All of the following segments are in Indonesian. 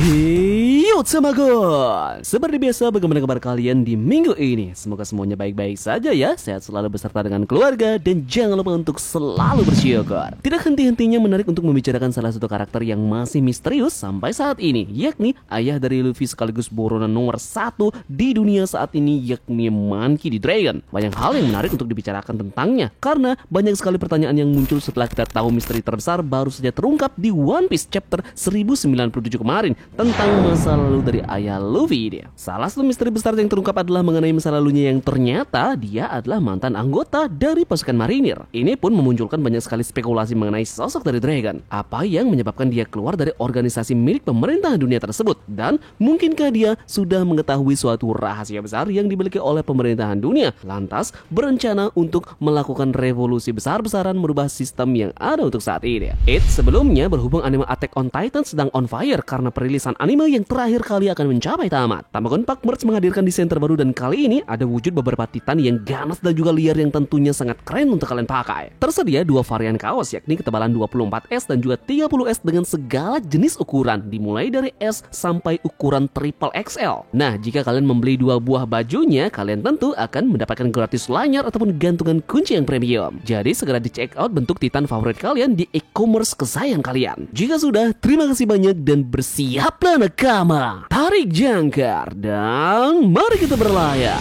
Yo teman-teman, seperti biasa bagaimana kabar kalian di minggu ini? Semoga semuanya baik-baik saja ya, sehat selalu beserta dengan keluarga, dan jangan lupa untuk selalu bersyukur. Tidak henti-hentinya menarik untuk membicarakan salah satu karakter yang masih misterius sampai saat ini, yakni ayah dari Luffy sekaligus buronan nomor 1 di dunia saat ini, yakni Monkey D. Dragon. Banyak hal yang menarik untuk dibicarakan tentangnya, karena banyak sekali pertanyaan yang muncul setelah kita tahu misteri terbesar baru saja terungkap di One Piece chapter 1097 kemarin tentang masa lalu dari ayah Luffy dia. Salah satu misteri besar yang terungkap adalah mengenai masa lalunya yang ternyata dia adalah mantan anggota dari pasukan marinir. Ini pun memunculkan banyak sekali spekulasi mengenai sosok dari Dragon. Apa yang menyebabkan dia keluar dari organisasi milik pemerintah dunia tersebut? Dan mungkinkah dia sudah mengetahui suatu rahasia besar yang dimiliki oleh pemerintahan dunia, lantas berencana untuk melakukan revolusi besar-besaran merubah sistem yang ada untuk saat ini? Sebelumnya berhubung anime Attack on Titan sedang on fire karena perilisan anime yang terakhir kali akan mencapai tamat. Tambahan Pak Merch menghadirkan desain terbaru dan kali ini ada wujud beberapa titan yang ganas dan juga liar yang tentunya sangat keren untuk kalian pakai. Tersedia dua varian kaos yakni ketebalan 24S dan juga 30S dengan segala jenis ukuran dimulai dari S sampai ukuran triple XL. Nah, jika kalian membeli dua buah bajunya, kalian tentu akan mendapatkan gratis lanyar ataupun gantungan kunci yang premium. Jadi segera di check out bentuk titan favorit kalian di e-commerce kesayangan kalian. Jika sudah, terima kasih banyak dan bersiaplah nakama, tarik jangkar, dan mari kita berlayar.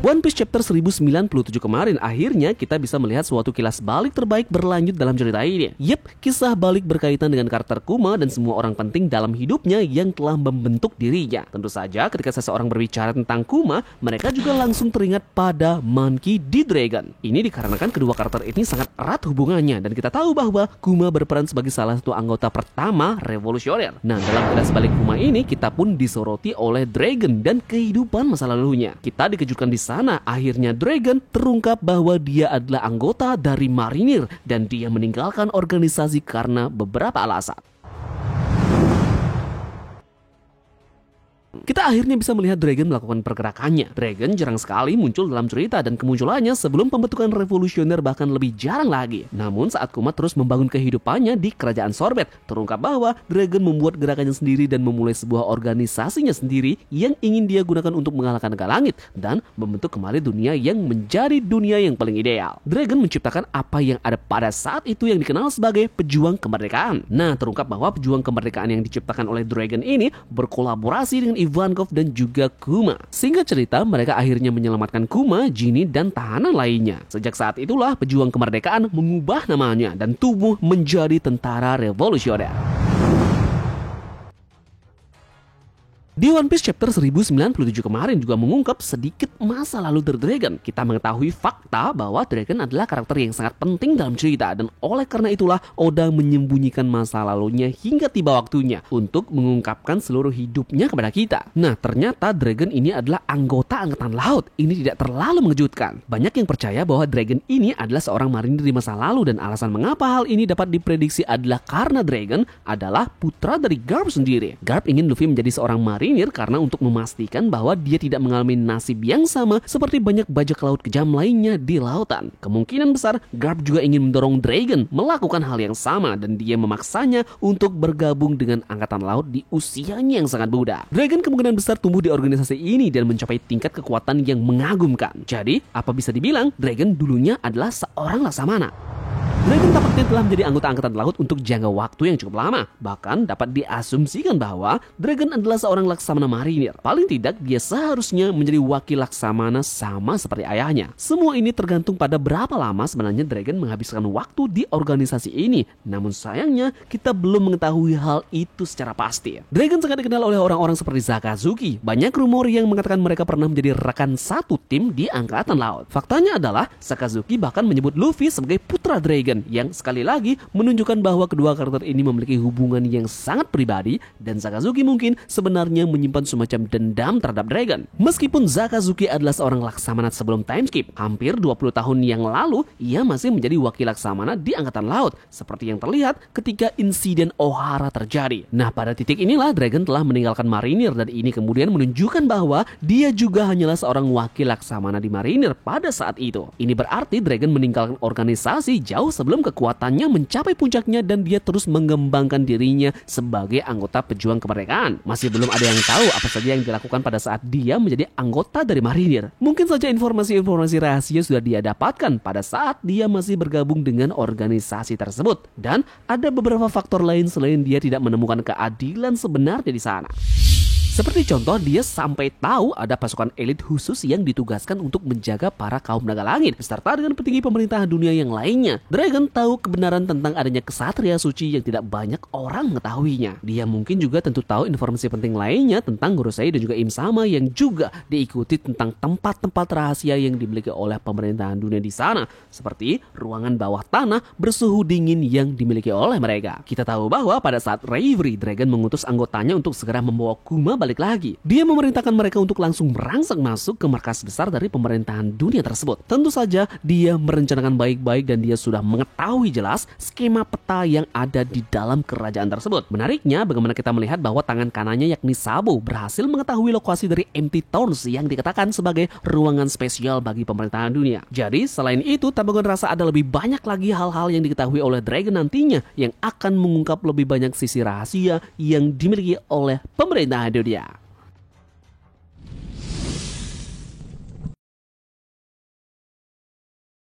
One Piece chapter 1097 kemarin akhirnya kita bisa melihat suatu kilas balik terbaik berlanjut dalam cerita ini. Yep, kisah balik berkaitan dengan karakter Kuma dan semua orang penting dalam hidupnya yang telah membentuk dirinya. Tentu saja ketika seseorang berbicara tentang Kuma, mereka juga langsung teringat pada Monkey D. Dragon. Ini dikarenakan kedua karakter ini sangat erat hubungannya dan kita tahu bahwa Kuma berperan sebagai salah satu anggota pertama revolusioner. Nah, dalam kilas balik Kuma ini kita pun disoroti oleh Dragon dan kehidupan masa lalunya. Kita dikejutkan di sana akhirnya Dragon terungkap bahwa dia adalah anggota dari marinir dan dia meninggalkan organisasi karena beberapa alasan. Kita akhirnya bisa melihat Dragon melakukan pergerakannya. Dragon jarang sekali muncul dalam cerita dan kemunculannya sebelum pembentukan revolusioner bahkan lebih jarang lagi. Namun saat Kuma terus membangun kehidupannya di kerajaan Sorbet, terungkap bahwa Dragon membuat gerakannya sendiri dan memulai sebuah organisasinya sendiri yang ingin dia gunakan untuk mengalahkan naga langit dan membentuk kembali dunia yang menjadi dunia yang paling ideal. Dragon menciptakan apa yang ada pada saat itu yang dikenal sebagai pejuang kemerdekaan. Nah, terungkap bahwa pejuang kemerdekaan yang diciptakan oleh Dragon ini berkolaborasi dengan Ivankov dan juga Kuma. Singkat cerita, mereka akhirnya menyelamatkan Kuma, Genie, dan tahanan lainnya. Sejak saat itulah pejuang kemerdekaan mengubah namanya dan tumbuh menjadi tentara revolusioner. Di One Piece chapter 1097 kemarin juga mengungkap sedikit masa lalu dari Dragon. Kita mengetahui fakta bahwa Dragon adalah karakter yang sangat penting dalam cerita dan oleh karena itulah Oda menyembunyikan masa lalunya hingga tiba waktunya untuk mengungkapkan seluruh hidupnya kepada kita. Nah, ternyata Dragon ini adalah anggota angkatan laut. Ini tidak terlalu mengejutkan. Banyak yang percaya bahwa Dragon ini adalah seorang marinir di masa lalu dan alasan mengapa hal ini dapat diprediksi adalah karena Dragon adalah putra dari Garp sendiri. Garp ingin Luffy menjadi seorang marinir karena untuk memastikan bahwa dia tidak mengalami nasib yang sama seperti banyak bajak laut kejam lainnya di lautan. Kemungkinan besar Garp juga ingin mendorong Dragon melakukan hal yang sama dan dia memaksanya untuk bergabung dengan angkatan laut di usianya yang sangat muda. Dragon kemungkinan besar tumbuh di organisasi ini dan mencapai tingkat kekuatan yang mengagumkan. Jadi, apa bisa dibilang Dragon dulunya adalah seorang laksamana. Dragon tampaknya telah menjadi anggota angkatan laut untuk jangka waktu yang cukup lama. Bahkan dapat diasumsikan bahwa Dragon adalah seorang laksamana marinir. Paling tidak dia seharusnya menjadi wakil laksamana sama seperti ayahnya. Semua ini tergantung pada berapa lama sebenarnya Dragon menghabiskan waktu di organisasi ini. Namun sayangnya kita belum mengetahui hal itu secara pasti. Dragon sangat dikenal oleh orang-orang seperti Sakazuki. Banyak rumor yang mengatakan mereka pernah menjadi rekan satu tim di angkatan laut. Faktanya adalah Sakazuki bahkan menyebut Luffy sebagai putra Dragon. Dragon, yang sekali lagi menunjukkan bahwa kedua karakter ini memiliki hubungan yang sangat pribadi dan Sakazuki mungkin sebenarnya menyimpan semacam dendam terhadap Dragon. Meskipun Sakazuki adalah seorang laksamana sebelum time skip, hampir 20 tahun yang lalu ia masih menjadi wakil laksamana di Angkatan Laut, seperti yang terlihat ketika insiden Ohara terjadi. Nah, pada titik inilah Dragon telah meninggalkan Marinir dan ini kemudian menunjukkan bahwa dia juga hanyalah seorang wakil laksamana di Marinir pada saat itu. Ini berarti Dragon meninggalkan organisasi jauh sebelum kekuatannya mencapai puncaknya dan dia terus mengembangkan dirinya sebagai anggota pejuang kemerdekaan. Masih belum ada yang tahu apa saja yang dilakukan pada saat dia menjadi anggota dari Marinir. Mungkin saja informasi-informasi rahasia sudah dia dapatkan pada saat dia masih bergabung dengan organisasi tersebut. Dan ada beberapa faktor lain selain dia tidak menemukan keadilan sebenarnya di sana. Seperti contoh, dia sampai tahu ada pasukan elit khusus yang ditugaskan untuk menjaga para kaum naga langit beserta dengan petinggi pemerintahan dunia yang lainnya. Dragon tahu kebenaran tentang adanya kesatria suci yang tidak banyak orang mengetahuinya. Dia mungkin juga tentu tahu informasi penting lainnya tentang Gorosei dan juga Im Sama yang juga diikuti tentang tempat-tempat rahasia yang dimiliki oleh pemerintahan dunia di sana, seperti ruangan bawah tanah bersuhu dingin yang dimiliki oleh mereka. Kita tahu bahwa pada saat Reverie, Dragon mengutus anggotanya untuk segera membawa Kuma balik lagi. Dia memerintahkan mereka untuk langsung merangsek masuk ke markas besar dari pemerintahan dunia tersebut. Tentu saja dia merencanakan baik-baik dan dia sudah mengetahui jelas skema peta yang ada di dalam kerajaan tersebut. Menariknya, bagaimana kita melihat bahwa tangan kanannya yakni Sabo berhasil mengetahui lokasi dari Empty Thrones yang dikatakan sebagai ruangan spesial bagi pemerintahan dunia. Jadi selain itu, Tamagon rasa ada lebih banyak lagi hal-hal yang diketahui oleh Dragon nantinya yang akan mengungkap lebih banyak sisi rahasia yang dimiliki oleh pemerintahan dunia.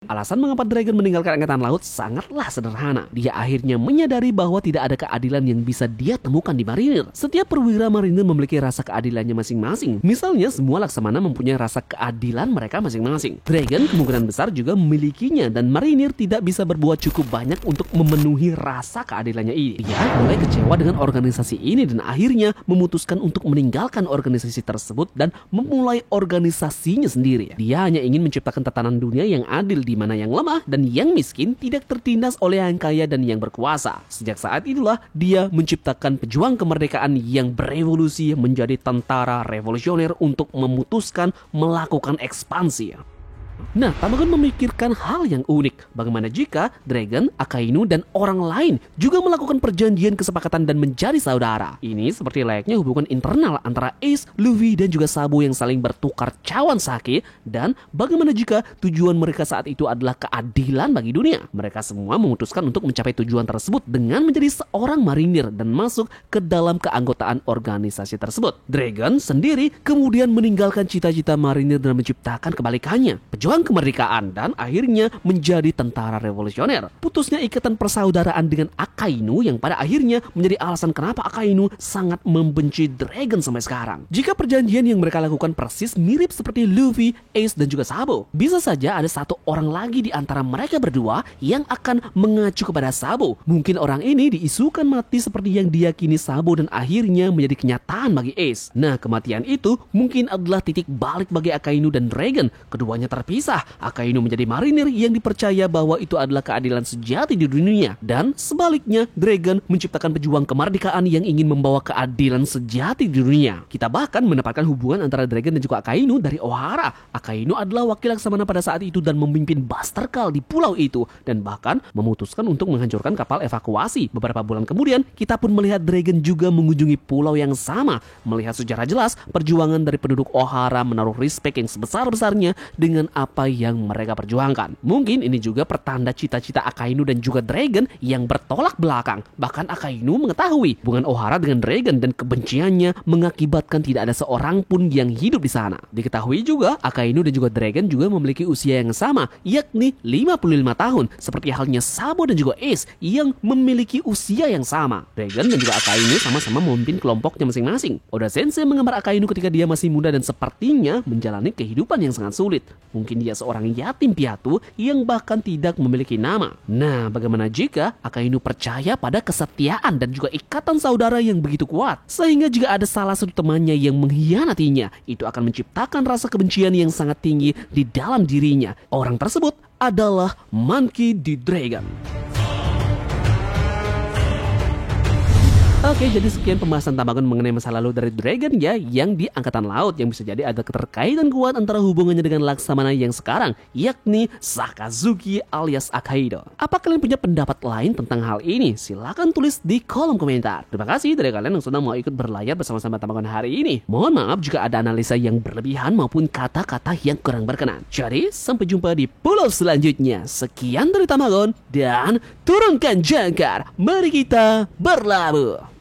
Alasan mengapa Dragon meninggalkan Angkatan Laut sangatlah sederhana. Dia akhirnya menyadari bahwa tidak ada keadilan yang bisa dia temukan di Marinir. Setiap perwira Marinir memiliki rasa keadilannya masing-masing. Misalnya, semua laksamana mempunyai rasa keadilan mereka masing-masing. Dragon kemungkinan besar juga memilikinya dan Marinir tidak bisa berbuat cukup banyak untuk memenuhi rasa keadilannya ini. Dia mulai kecewa dengan organisasi ini dan akhirnya memutuskan untuk meninggalkan organisasi tersebut dan memulai organisasinya sendiri. Dia hanya ingin menciptakan tatanan dunia yang adil di mana yang lemah dan yang miskin tidak tertindas oleh yang kaya dan yang berkuasa. Sejak saat itulah dia menciptakan pejuang kemerdekaan yang berevolusi menjadi tentara revolusioner untuk memutuskan melakukan ekspansi. Nah, Tamagon memikirkan hal yang unik. Bagaimana jika Dragon, Akainu, dan orang lain juga melakukan perjanjian kesepakatan dan menjadi saudara? Ini seperti layaknya hubungan internal antara Ace, Luffy, dan juga Sabo yang saling bertukar cawan sake. Dan bagaimana jika tujuan mereka saat itu adalah keadilan bagi dunia? Mereka semua memutuskan untuk mencapai tujuan tersebut dengan menjadi seorang marinir dan masuk ke dalam keanggotaan organisasi tersebut. Dragon sendiri kemudian meninggalkan cita-cita marinir dan menciptakan kebalikannya, pejuang kemerdekaan, dan akhirnya menjadi tentara revolusioner. Putusnya ikatan persaudaraan dengan Akainu yang pada akhirnya menjadi alasan kenapa Akainu sangat membenci Dragon sampai sekarang. Jika perjanjian yang mereka lakukan persis mirip seperti Luffy, Ace, dan juga Sabo, bisa saja ada satu orang lagi di antara mereka berdua yang akan mengacu kepada Sabo. Mungkin orang ini diisukan mati seperti yang diyakini Sabo dan akhirnya menjadi kenyataan bagi Ace. Nah, kematian itu mungkin adalah titik balik bagi Akainu dan Dragon. Keduanya terpisah. Akainu menjadi marinir yang dipercaya bahwa itu adalah keadilan sejati di dunia, dan sebaliknya Dragon menciptakan pejuang kemerdekaan yang ingin membawa keadilan sejati di dunia. Kita bahkan mendapatkan hubungan antara Dragon dan juga Akainu dari Ohara. Akainu adalah wakil laksamana pada saat itu dan memimpin Buster Call di pulau itu, dan bahkan memutuskan untuk menghancurkan kapal evakuasi. Beberapa bulan kemudian, kita pun melihat Dragon juga mengunjungi pulau yang sama. Melihat secara jelas perjuangan dari penduduk Ohara menaruh respect yang sebesar-besarnya dengan apa yang mereka perjuangkan. Mungkin ini juga pertanda cita-cita Akainu dan juga Dragon yang bertolak belakang. Bahkan Akainu mengetahui hubungan Ohara dengan Dragon dan kebenciannya mengakibatkan tidak ada seorang pun yang hidup di sana. Diketahui juga Akainu dan juga Dragon juga memiliki usia yang sama, yakni 55 tahun, seperti halnya Sabo dan juga Ace yang memiliki usia yang sama. Dragon dan juga Akainu sama-sama memimpin kelompoknya masing-masing. Oda Sensei menggambar Akainu ketika dia masih muda dan sepertinya menjalani kehidupan yang sangat sulit. Mungkin dia seorang yatim piatu yang bahkan tidak memiliki nama. Nah, bagaimana jika Akainu percaya pada kesetiaan dan juga ikatan saudara yang begitu kuat, sehingga jika ada salah satu temannya yang mengkhianatinya, itu akan menciptakan rasa kebencian yang sangat tinggi di dalam dirinya. Orang tersebut adalah Monkey D. Dragon. Oke, jadi sekian pembahasan Tamagon mengenai masa lalu dari Dragon ya, yang di angkatan laut, yang bisa jadi ada keterkaitan kuat antara hubungannya dengan Laksamana yang sekarang, yakni Sakazuki alias Akaido. Apa kalian punya pendapat lain tentang hal ini? Silahkan tulis di kolom komentar. Terima kasih dari kalian yang sudah mau ikut berlayar bersama-sama Tamagon hari ini. Mohon maaf jika ada analisa yang berlebihan maupun kata-kata yang kurang berkenan. Jadi, sampai jumpa di pulau selanjutnya. Sekian dari Tamagon, dan turunkan jangkar. Mari kita berlabuh.